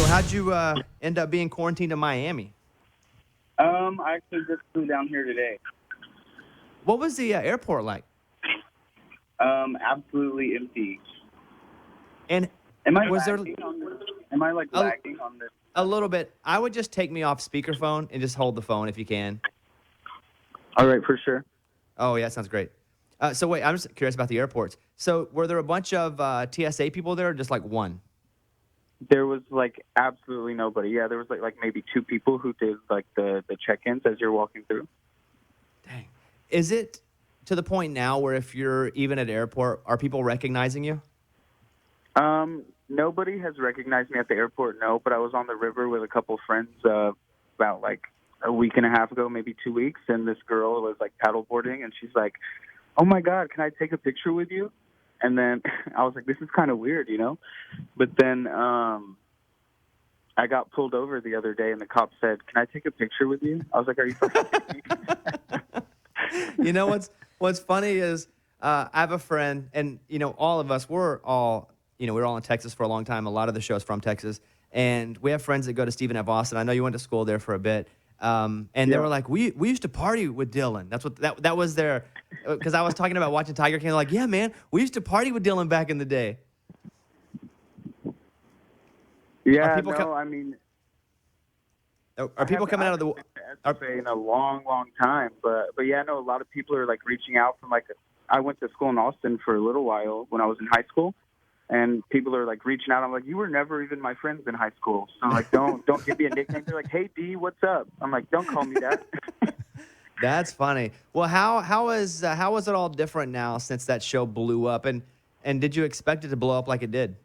how'd you end up being quarantined in Miami? I actually just flew down here today. What was the airport like? Absolutely empty. And Am I was there lagging on this? Am I like a, lagging on this? a little bit? I would just take me off speakerphone and just hold the phone if you can. All right, for sure. Oh, yeah, sounds great. So wait, I'm just curious about the airports. So were there a bunch of TSA people there or just like one? There was like absolutely nobody. Yeah, there was like maybe two people who did like the check-ins as you're walking through. Dang. Is it to the point now where if you're even at airport, are people recognizing you? Nobody has recognized me at the airport, no, but I was on the river with a couple friends about like a week and a half ago, maybe 2 weeks, and this girl was like paddleboarding, and she's like, "Oh my God, can I take a picture with you?" And then I was like, "This is kind of weird, you know?" But then I got pulled over the other day, and the cop said, "Can I take a picture with you?" I was like, "Are you fucking kidding me?" You know what's funny is I have a friend, and all of us we're all we're all in Texas for a long time. A lot of the show's from Texas, and we have friends that go to Stephen F. Austin. I know you went to school there for a bit, and they Yeah. were like, we used to party with Dillon. That's what that was their because I was talking about watching Tiger King. They're like, yeah, man, we used to party with Dillon back in the day. Are Yeah, people no, I mean, are people coming I out of haven't the? been to Are, SFA in a long, long time, but yeah, no, a lot of people are like reaching out from like I went to school in Austin for a little while when I was in high school, and people are like reaching out. I'm like, you were never even my friends in high school, so like don't give me a nickname. They're like, hey D, what's up? I'm like, don't call me that. That's funny. Well, how is it all different now since that show blew up, and did you expect it to blow up like it did?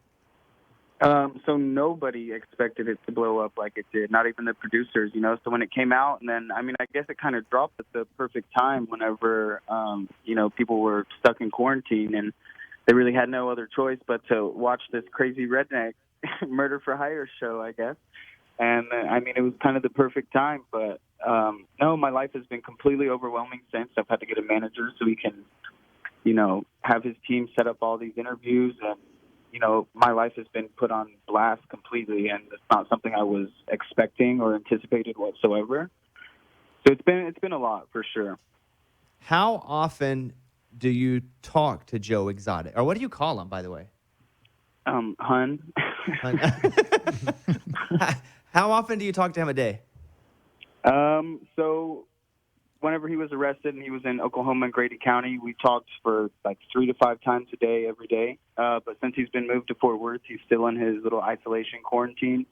So nobody expected it to blow up like it did, not even the producers, you know. So when it came out, and then, I mean, I guess it kind of dropped at the perfect time whenever, people were stuck in quarantine and they really had no other choice but to watch this crazy redneck murder for hire show, I guess. And, I mean, it was kind of the perfect time. But, no, my life has been completely overwhelming since. I've had to get a manager so he can, have his team set up all these interviews, and my life has been put on blast completely, and it's not something I was expecting or anticipated whatsoever. So it's been a lot for sure. How often do you talk to Joe Exotic, or what do you call him, by the way? Hun. Hun- How often do you talk to him a day? So whenever he was arrested and he was in Oklahoma and Grady County, we talked for like 3 to 5 times a day, every day. But since he's been moved to Fort Worth, he's still in his little isolation quarantine.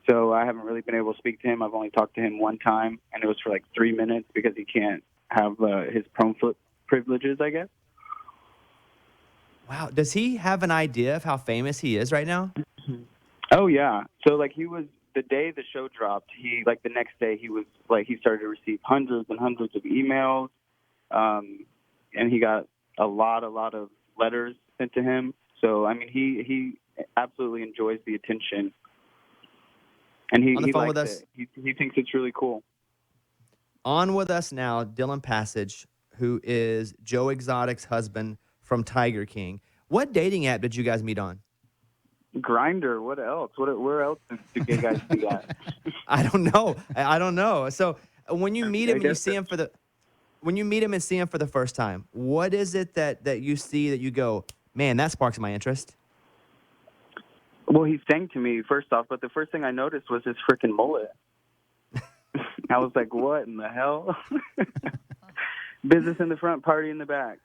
So I haven't really been able to speak to him. I've only talked to him one time, and it was for like 3 minutes because he can't have his prone foot privileges, I guess. Wow. Does he have an idea of how famous he is right now? Oh yeah. So like he was the day the show dropped, he like the next day he was like he started to receive hundreds and hundreds of emails, and he got a lot of letters sent to him. So I mean he absolutely enjoys the attention, and On the he phone with likes us, it. He thinks it's really cool. on with us now, Dillon Passage, who is Joe Exotic's husband from Tiger King. What dating app did you guys meet on? Grinder. What else? Where else do gay guys do that? I don't know. I don't know. So when you meet I him and you guess see him when you meet him and see him for the first time, what is it that you see that you go, man, that sparks my interest? Well, he sang to me first off, but the first thing I noticed was his freaking mullet. I was like, what in the hell? Business in the front, party in the back.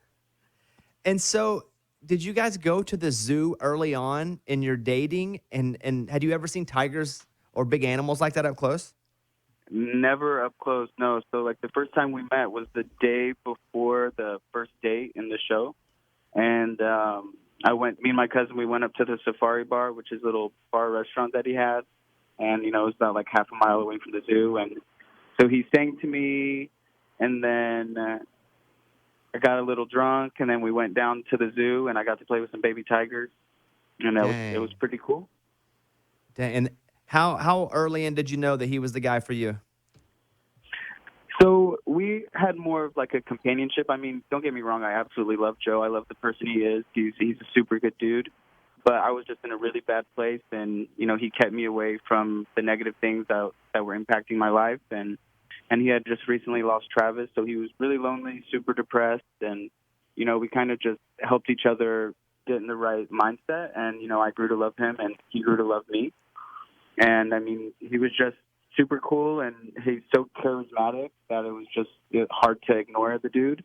And so, did you guys go to the zoo early on in your dating? And had you ever seen tigers or big animals like that up close? Never up close, no. So, like, the first time we met was the day before the first date in the show. And me and my cousin, we went up to the Safari Bar, which is a little bar restaurant that he has. And, it's about like half a mile away from the zoo. And so he sang to me, and then I got a little drunk, and then we went down to the zoo, and I got to play with some baby tigers. And it was pretty cool. Dang. And how early in did you know that he was the guy for you? So we had more of like a companionship. I mean, don't get me wrong. I absolutely love Joe. I love the person he is. He's a super good dude. but I was just in a really bad place, and he kept me away from the negative things that were impacting my life, and he had just recently lost Travis, so he was really lonely, super depressed, and we kind of just helped each other get in the right mindset, and I grew to love him, and he grew to love me, and I mean, he was just super cool, and he's so charismatic that it was just hard to ignore the dude,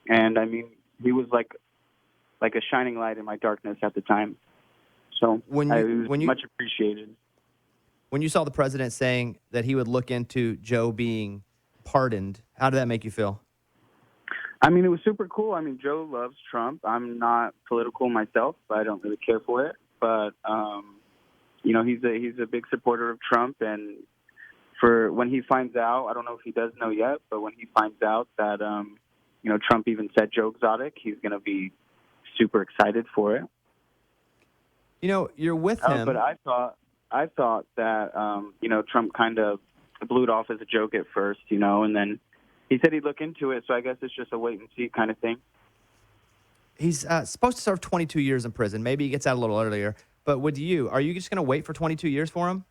and I mean, he was like a shining light in my darkness at the time. So it was much appreciated. When you saw the president saying that he would look into Joe being pardoned, how did that make you feel? I mean, it was super cool. I mean, Joe loves Trump. I'm not political myself, but I don't really care for it. But, he's a big supporter of Trump. And for when he finds out, I don't know if he does know yet, but when he finds out that, Trump even said Joe Exotic, he's going to be super excited for it. You're with him. But I thought that, Trump kind of blew it off as a joke at first, and then he said he'd look into it. So I guess it's just a wait and see kind of thing. He's supposed to serve 22 years in prison. Maybe he gets out a little earlier. But are you just going to wait for 22 years for him?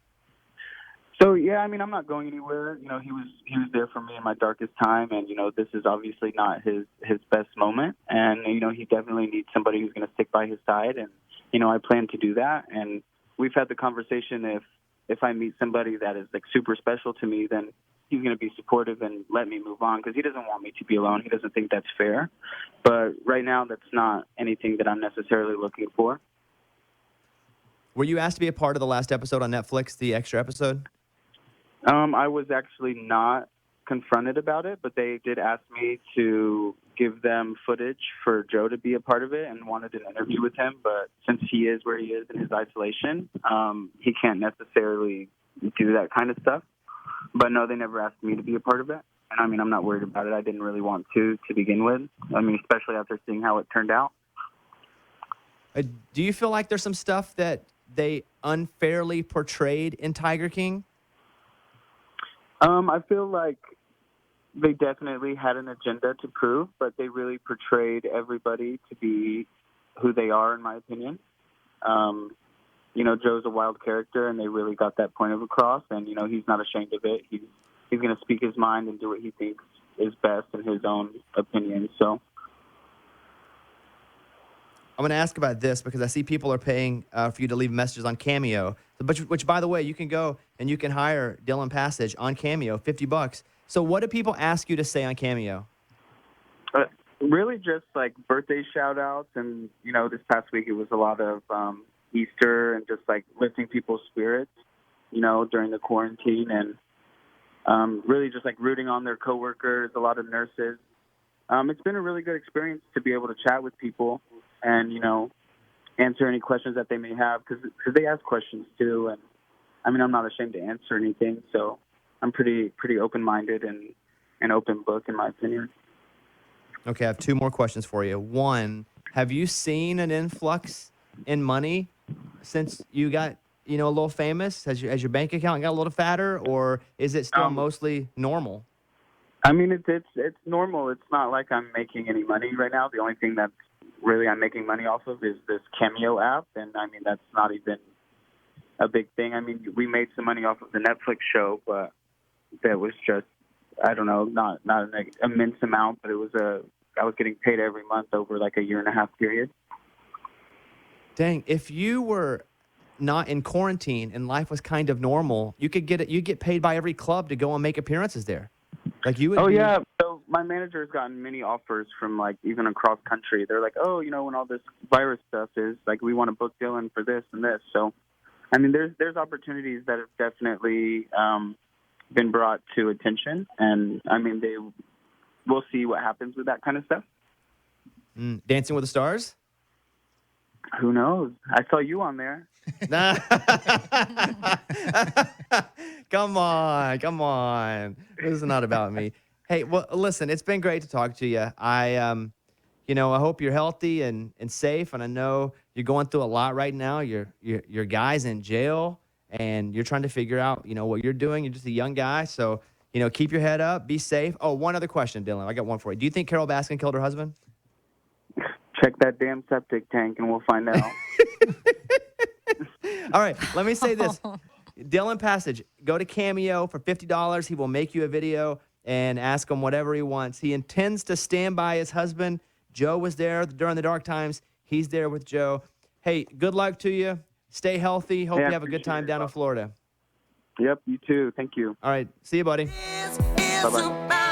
So, yeah, I mean, I'm not going anywhere. He was there for me in my darkest time. And, this is obviously not his best moment. And, he definitely needs somebody who's going to stick by his side. And, I plan to do that. And we've had the conversation if I meet somebody that is like super special to me, then he's going to be supportive and let me move on because he doesn't want me to be alone. He doesn't think that's fair. But right now, that's not anything that I'm necessarily looking for. Were you asked to be a part of the last episode on Netflix, the extra episode? I was actually not confronted about it, but they did ask me to give them footage for Joe to be a part of it and wanted an interview with him. But since he is where he is in his isolation, he can't necessarily do that kind of stuff. But no, they never asked me to be a part of it. And I mean, I'm not worried about it. I didn't really want to begin with. I mean, especially after seeing how it turned out. Do you feel like there's some stuff that they unfairly portrayed in Tiger King? I feel like they definitely had an agenda to prove, but they really portrayed everybody to be who they are, in my opinion. Joe's a wild character, and they really got that point across, and, he's not ashamed of it. He's going to speak his mind and do what he thinks is best in his own opinion, so. I'm going to ask about this because I see people are paying for you to leave messages on Cameo, which, by the way, you can go and you can hire Dillon Passage on Cameo, $50. So what do people ask you to say on Cameo? Really just like birthday shout-outs, and, this past week it was a lot of Easter and just like lifting people's spirits, during the quarantine, and really just like rooting on their coworkers, a lot of nurses. It's been a really good experience to be able to chat with people and, answer any questions that they may have because they ask questions too. And I mean, I'm not ashamed to answer anything. So I'm pretty open-minded and an open book, in my opinion. Okay, I have two more questions for you. One, have you seen an influx in money since you got, a little famous? Has your bank account got a little fatter, or is it still mostly normal? I mean, it's normal. It's not like I'm making any money right now. The only thing that's really I'm making money off of is this Cameo app, and I mean, that's not even a big thing. I mean, we made some money off of the Netflix show, but that was just, I don't know, not an immense amount, but I was getting paid every month over like a 1.5-year period. Dang, if you were not in quarantine and life was kind of normal, you get paid by every club to go and make appearances there. Like you would. Oh, yeah. So my manager has gotten many offers from like even across country. They're like, oh, when all this virus stuff is, like, we want to book Dillon for this and this. So, I mean, there's opportunities that have definitely been brought to attention. And, I mean, we'll see what happens with that kind of stuff. Dancing with the Stars? Who knows? I saw you on there. Come on. This is not about me. Hey, well, listen, it's been great to talk to you. I hope you're healthy and safe, and I know you're going through a lot right now. Your guy's in jail, and you're trying to figure out, what you're doing. You're just a young guy, so, keep your head up, be safe. Oh, one other question, Dillon. I got one for you. Do you think Carol Baskin killed her husband? Check that damn septic tank, and we'll find out. All right, let me say this. Dillon Passage, go to Cameo for $50. He will make you a video and ask him whatever he wants. He intends to stand by his husband. Joe was there during the dark times. He's there with Joe. Hey, good luck to you. Stay healthy. Hope Hey, you I have a good time down in Florida. Yep, you too. Thank you. All right, see you, buddy. Bye-bye.